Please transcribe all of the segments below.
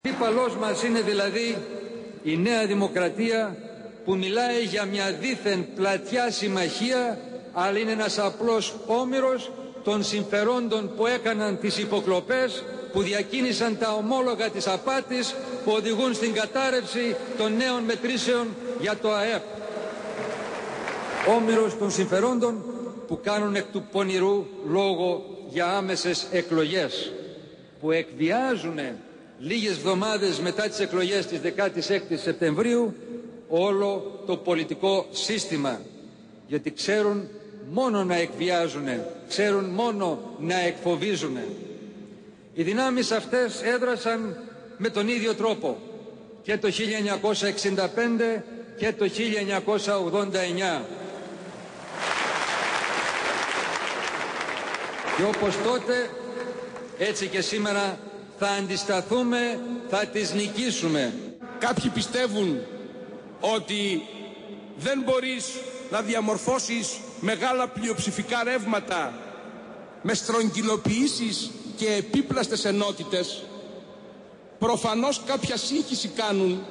Αντίπαλός μας είναι δηλαδή η Νέα Δημοκρατία, που μιλάει για μια δήθεν πλατιά συμμαχία, αλλά είναι ένας απλός όμηρος των συμφερόντων που έκαναν τις υποκλοπές, που διακίνησαν τα ομόλογα της απάτης, που οδηγούν στην κατάρρευση των νέων μετρήσεων για το ΑΕΠ. Όμηρος των συμφερόντων που κάνουν εκ του πονηρού λόγο για άμεσες εκλογές, που εκβιάζουν λίγες εβδομάδες μετά τις εκλογές της 16ης Σεπτεμβρίου όλο το πολιτικό σύστημα, γιατί ξέρουν μόνο να εκβιάζουν, ξέρουν μόνο να εκφοβίζουν. Οι δυνάμεις αυτές έδρασαν με τον ίδιο τρόπο και το 1965 και το 1989. Και όπως τότε, έτσι και σήμερα θα αντισταθούμε, θα τις νικήσουμε. Κάποιοι πιστεύουν ότι δεν μπορείς να διαμορφώσεις μεγάλα πλειοψηφικά ρεύματα με στρογγυλοποιήσεις και επίπλαστες ενότητες. Προφανώς κάποια σύγχυση κάνουν,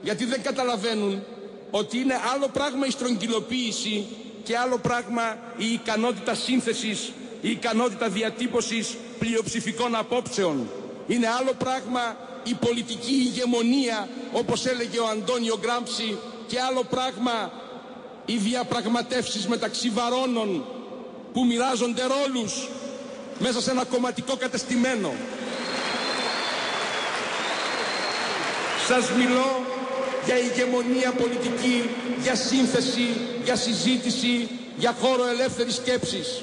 γιατί δεν καταλαβαίνουν ότι είναι άλλο πράγμα η στρογγυλοποίηση και άλλο πράγμα η ικανότητα σύνθεσης, η ικανότητα διατύπωσης πλειοψηφικών απόψεων. Είναι άλλο πράγμα η πολιτική ηγεμονία, όπως έλεγε ο Αντώνιο Γκράμψη, και άλλο πράγμα οι διαπραγματεύσεις μεταξύ βαρώνων που μοιράζονται ρόλους μέσα σε ένα κομματικό κατεστημένο. Σας μιλώ για ηγεμονία πολιτική, για σύνθεση, για συζήτηση, για χώρο ελεύθερης σκέψης.